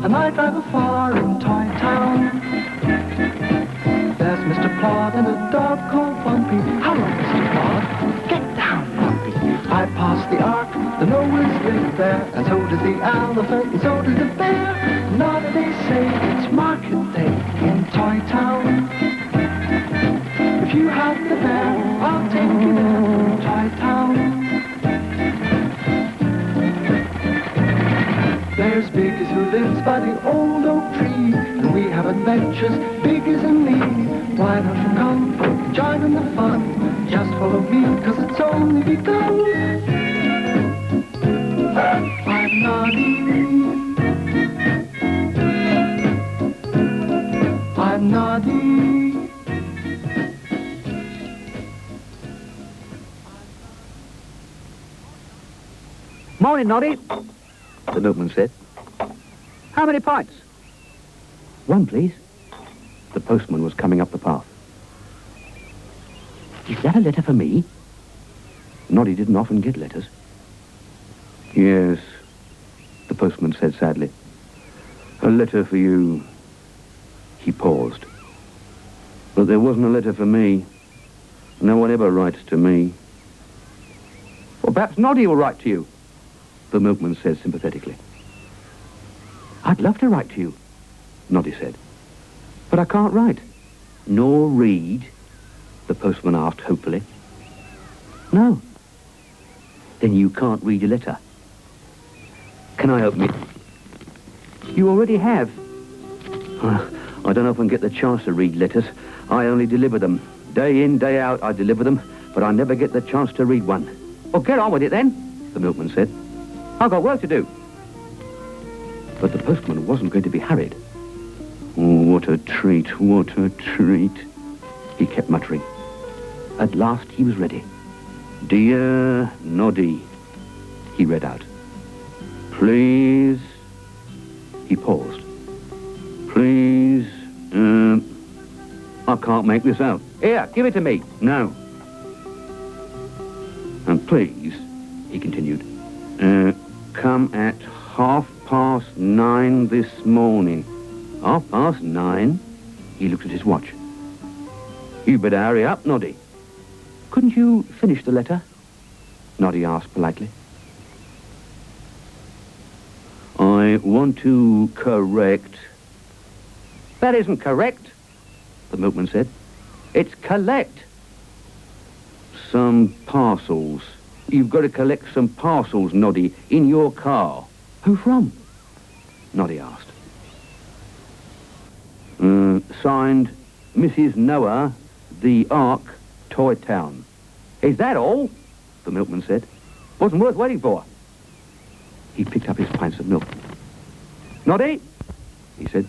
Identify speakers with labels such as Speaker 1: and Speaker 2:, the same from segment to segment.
Speaker 1: and I drive afar in Toy Town. There's Mr. Plod and a dog called Bumpy. Hello, Mr. Plod. Get down, Bumpy. I pass the ark, the Noah's live there, and so does the elephant, and so does the bear. Now they say it's market day in Toy Town. If you have the bear, I'll take you there in Toy Town. There's Biggers who lives by the old oak tree, and we have adventures, Biggers and me. Why don't you come and join in the fun? Just follow me, 'cause it's only begun. I'm Noddy. I'm Noddy.
Speaker 2: Morning, Noddy,
Speaker 3: the milkman said.
Speaker 2: how many pints?
Speaker 3: One, please. The postman was coming up the path. Is that a letter for me? Noddy didn't often get letters. Yes, the postman said sadly. A letter for you. He paused. But there wasn't a letter for me. No one ever writes to me.
Speaker 2: Well, perhaps Noddy will write to you.
Speaker 3: The milkman said sympathetically. I'd love to write to you, Noddy said. But I can't write. Nor read? The postman asked hopefully. No. Then you can't read a letter. Can I open it?
Speaker 2: You already have.
Speaker 3: I don't often get the chance to read letters. I only deliver them. Day in, day out, I deliver them, but I never get the chance to read one.
Speaker 2: Well, get on with it then,
Speaker 3: the milkman said.
Speaker 2: I've got work to do.
Speaker 3: But the postman wasn't going to be hurried. Oh, what a treat, what a treat, he kept muttering. At last he was ready. Dear Noddy, he read out. Please, he paused. Please, I can't make this out.
Speaker 2: Here, give it to me.
Speaker 3: No. And please, he continued, come at 9:30 this morning. 9:30? He looked at his watch. You better hurry up, Noddy. Couldn't you finish the letter? Noddy asked politely. I want to correct...
Speaker 2: That isn't correct,
Speaker 3: the milkman said.
Speaker 2: it's collect.
Speaker 3: Some parcels. You've got to collect some parcels, Noddy, in your car. Who from? Noddy asked. Signed, Mrs. Noah, the Ark, Toy Town.
Speaker 2: Is that all?
Speaker 3: The milkman said.
Speaker 2: Wasn't worth waiting for.
Speaker 3: He picked up his pints of milk.
Speaker 2: Noddy,
Speaker 3: He said.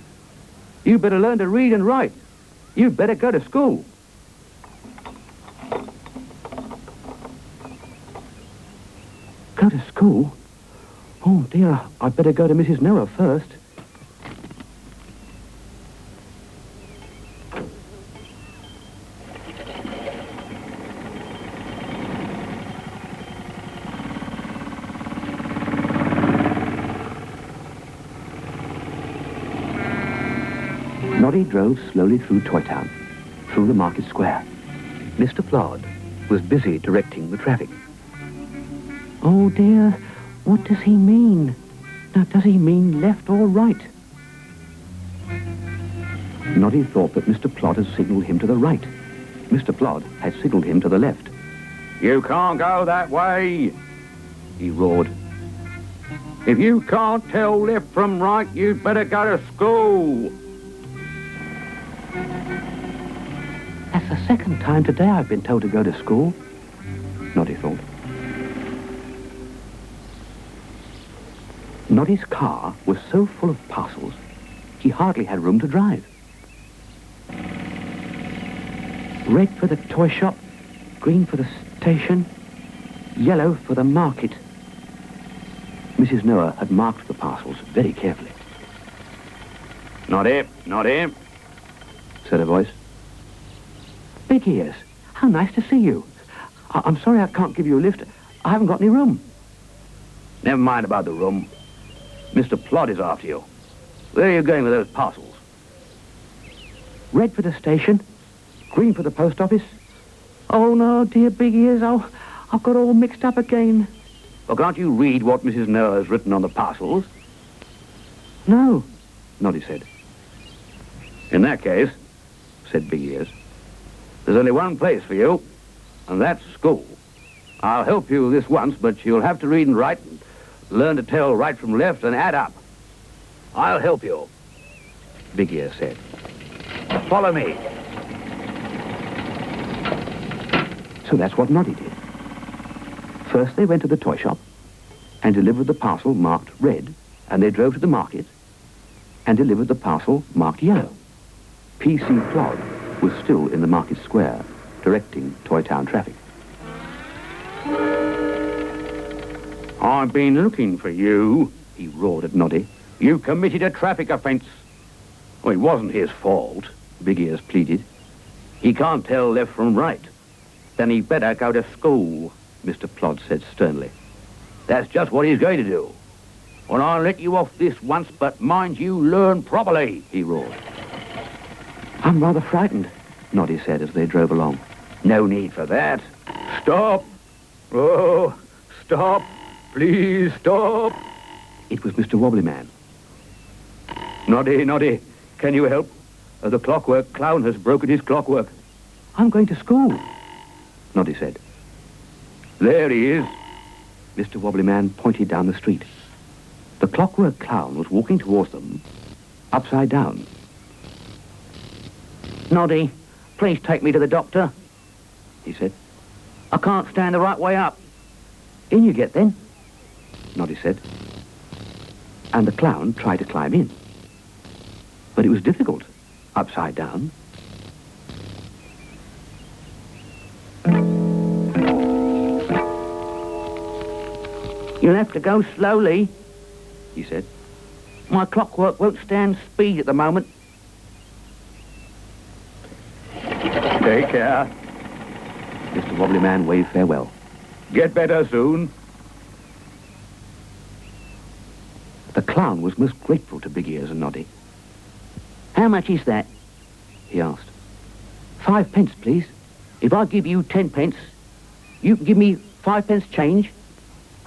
Speaker 2: you better learn to read and write. You'd better go to school.
Speaker 3: Go to school? Oh, dear, I'd better go to Mrs. Noah first. Noddy drove slowly through Toy Town, through the market square. Mr. Plod was busy directing the traffic. Oh, dear, what does he mean? Now, does he mean left or right? Noddy thought that Mr. Plod had signalled him to the right. Mr. Plod had signalled him to the left.
Speaker 2: You can't go that way,
Speaker 3: He roared.
Speaker 2: if you can't tell left from right, you'd better go to school.
Speaker 3: That's the second time today I've been told to go to school, Noddy thought. Noddy's car was so full of parcels, he hardly had room to drive. Red for the toy shop, green for the station, yellow for the market. Mrs. Noah had marked the parcels very carefully.
Speaker 2: Noddy, Noddy,
Speaker 3: said a voice. Big ears, how nice to see you. I'm sorry I can't give you a lift. I haven't got any room.
Speaker 2: Never mind about the room. Mr. Plod is after you. Where are you going with those parcels?
Speaker 3: Red for the station, green for the post office. Oh, no, dear big ears, I've got all mixed up again.
Speaker 2: Well, can't you read what Mrs. Noah has written on the parcels?
Speaker 3: No, Noddy said.
Speaker 2: In that case, said Big Ears, there's only one place for you, and that's school. I'll help you this once, but you'll have to read and write and learn to tell right from left and add up. I'll help you,
Speaker 3: Big Ears said.
Speaker 2: Follow me.
Speaker 3: So that's what Noddy did. First they went to the toy shop and delivered the parcel marked red, and they drove to the market and delivered the parcel marked yellow. P.C. Plod was still in the market square, directing Toy Town traffic.
Speaker 2: I've been looking for you,
Speaker 3: He roared at Noddy.
Speaker 2: You committed a traffic offence. Well, it wasn't his fault,
Speaker 3: Big Ears pleaded.
Speaker 2: He can't tell left from right. Then he'd better go to school,
Speaker 3: Mr. Plod said sternly.
Speaker 2: That's just what he's going to do. Well, I'll let you off this once, but mind you learn properly, he roared.
Speaker 3: I'm rather frightened, Noddy said as they drove along.
Speaker 2: No need for that. Stop. Oh, stop. Please stop.
Speaker 3: It was Mr. Wobbly Man.
Speaker 2: Noddy, can you help? The clockwork clown has broken his clockwork.
Speaker 3: I'm going to school, Noddy said.
Speaker 2: There he is.
Speaker 3: Mr. Wobbly Man pointed down the street. The clockwork clown was walking towards them, upside down.
Speaker 2: Noddy, please take me to the doctor,
Speaker 3: he said.
Speaker 2: I can't stand the right way up.
Speaker 3: In you get, then, Noddy said. And the clown tried to climb in. But it was difficult, upside down.
Speaker 2: You'll have to go slowly,
Speaker 3: he said.
Speaker 2: My clockwork won't stand speed at the moment. Take care.
Speaker 3: Mr. Wobbly Man waved farewell.
Speaker 2: Get better soon.
Speaker 3: The clown was most grateful to Big Ears and Noddy.
Speaker 2: How much is that?
Speaker 3: He asked. 5 pence, please.
Speaker 2: If I give you 10 pence, you can give me 5 pence change?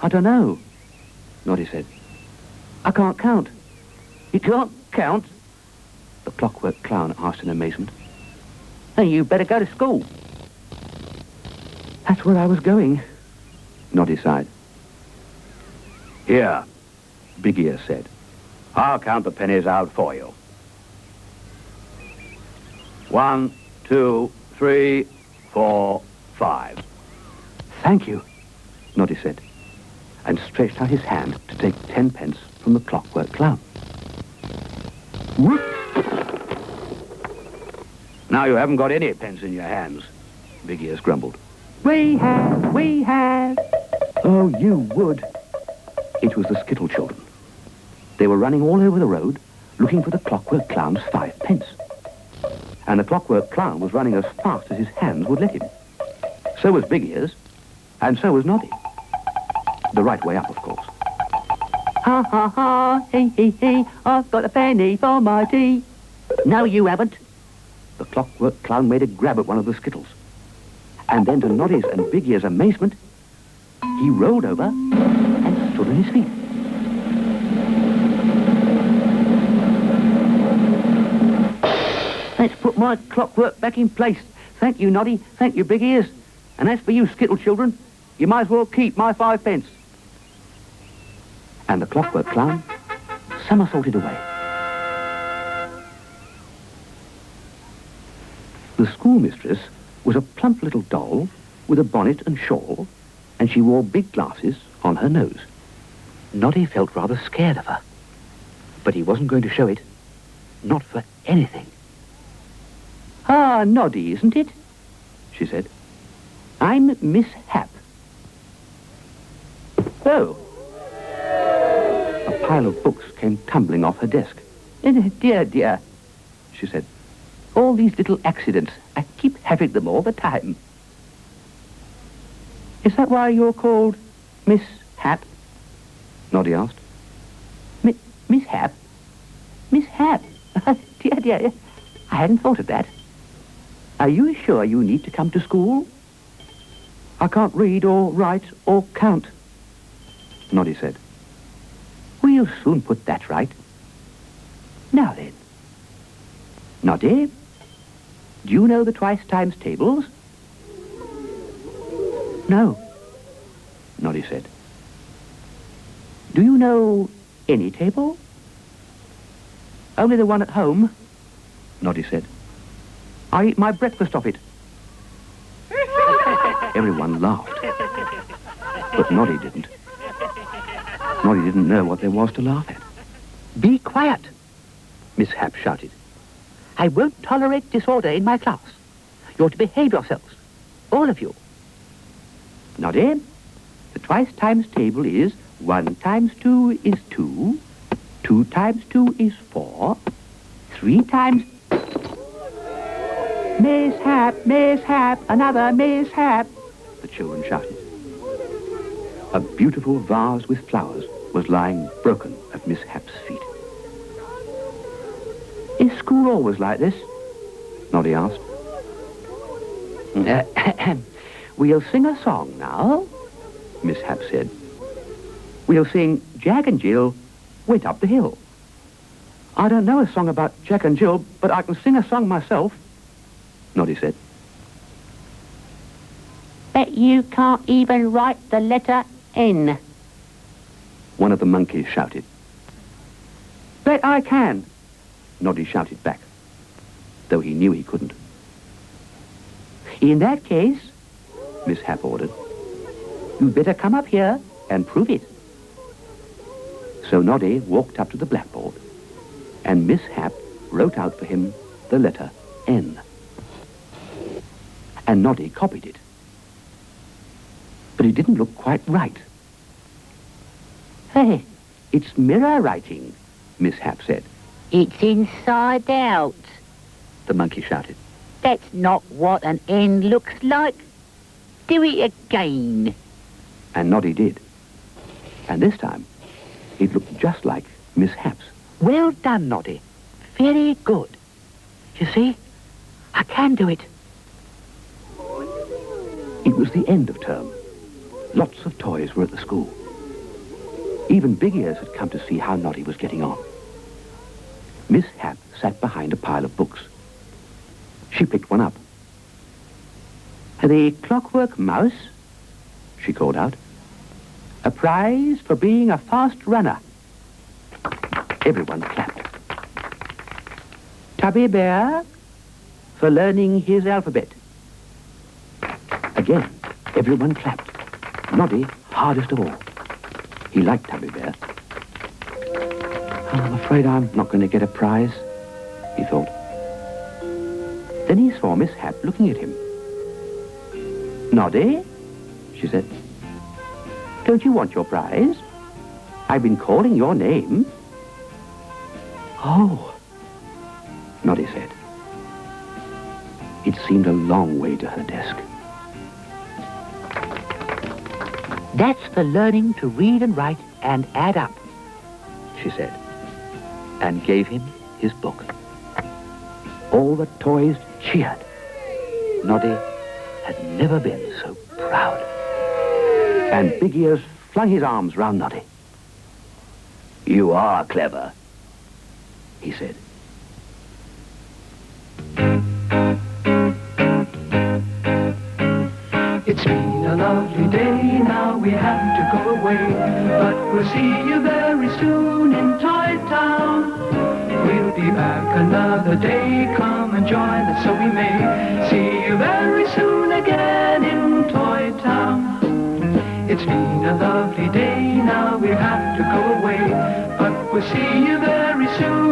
Speaker 3: I don't know, Noddy said. I can't count.
Speaker 2: You can't count?
Speaker 3: The clockwork clown asked in amazement.
Speaker 2: Then you better go to school.
Speaker 3: That's where I was going, Noddy sighed.
Speaker 2: Here,
Speaker 3: Big Ear said.
Speaker 2: I'll count the pennies out for you. 1, 2, 3, 4, 5.
Speaker 3: Thank you, Noddy said, and stretched out his hand to take 10 pence from the clockwork clown.
Speaker 2: Whoop! Now you haven't got any pence in your hands,
Speaker 3: Big Ears grumbled.
Speaker 2: We have.
Speaker 3: Oh, you would. It was the Skittle children. They were running all over the road, looking for the clockwork clown's 5 pence. And the clockwork clown was running as fast as his hands would let him. So was Big Ears, and so was Noddy. The right way up, of course.
Speaker 2: Ha, ha, ha, hey, hey, hey, I've got a penny for my tea. No, you haven't.
Speaker 3: The clockwork clown made a grab at one of the Skittles. And then to Noddy's and Big Ears' amazement, he rolled over and stood on his feet.
Speaker 2: Let's put my clockwork back in place. Thank you, Noddy. Thank you, Big Ears. And as for you, Skittle children, you might as well keep my 5 pence.
Speaker 3: And the clockwork clown somersaulted away. The schoolmistress was a plump little doll with a bonnet and shawl, and she wore big glasses on her nose. Noddy felt rather scared of her, but he wasn't going to show it. Not for anything.
Speaker 2: Ah, Noddy, isn't it?
Speaker 3: She said.
Speaker 2: I'm Miss Hap. Oh.
Speaker 3: A pile of books came tumbling off her desk.
Speaker 2: Dear,
Speaker 3: She said.
Speaker 2: all these little accidents, I keep having them all the time. Is that why you're called Miss Hap?
Speaker 3: Noddy asked.
Speaker 2: Miss Hap?
Speaker 3: Miss Hap. Dear, dear, I hadn't thought of that. Are you sure you need to come to school? I can't read or write or count, Noddy said. We'll soon put that right. Now then. Noddy, do you know the twice times tables? No, Noddy said. Do you know any table? Only the one at home, Noddy said. I eat my breakfast off it. Everyone laughed. But Noddy didn't. Noddy didn't know what there was to laugh at. Be quiet, Miss Hap shouted. I won't tolerate disorder in my class. You're to behave yourselves, all of you. Noddy, the twice times table is 1 times 2 is 2, 2 times 2 is 4, 3 times... Miss Hap, another Miss Hap, the children shouted. A beautiful vase with flowers was lying broken at Miss Hap's feet. Is school always like this? Noddy asked. We'll sing a song now, Miss Hap said. We'll sing Jack and Jill went up the hill. I don't know a song about Jack and Jill, but I can sing a song myself, Noddy said. Bet you can't even write the letter N, one of the monkeys shouted. Bet I can, Noddy shouted back, though he knew he couldn't. In that case, Miss Hap ordered, you'd better come up here and prove it. So Noddy walked up to the blackboard, and Miss Hap wrote out for him the letter N. And Noddy copied it. But it didn't look quite right. Hey, it's mirror writing, Miss Hap said. It's inside out, the monkey shouted. That's not what an N looks like. Do it again. And Noddy did. And this time, it looked just like Miss Hap's. Well done, Noddy. Very good. You see, I can do it. It was the end of term. Lots of toys were at the school. Even Big Ears had come to see how Noddy was getting on. Miss Hap sat behind a pile of books. She picked one up. The Clockwork Mouse, she called out. A prize for being a fast runner. Everyone clapped. Tubby Bear, for learning his alphabet. Again, everyone clapped. Noddy hardest of all. He liked Tubby Bear. I'm afraid I'm not going to get a prize, he thought. Then he saw Miss Hap looking at him. Noddy, she said. Don't you want your prize? I've been calling your name. Oh, Noddy said. It seemed a long way to her desk. That's for learning to read and write and add up, she said, and gave him his book. All the toys cheered. Noddy had never been so proud. And Big Ears flung his arms round Noddy. You are clever, he said.
Speaker 1: It's been a lovely day, now we have to go away. But we'll see you very soon in Toy Town. We'll be back another day, come and join us so we may see you very soon again in Toy Town. It's been a lovely day, now we have to go away. But we'll see you very soon.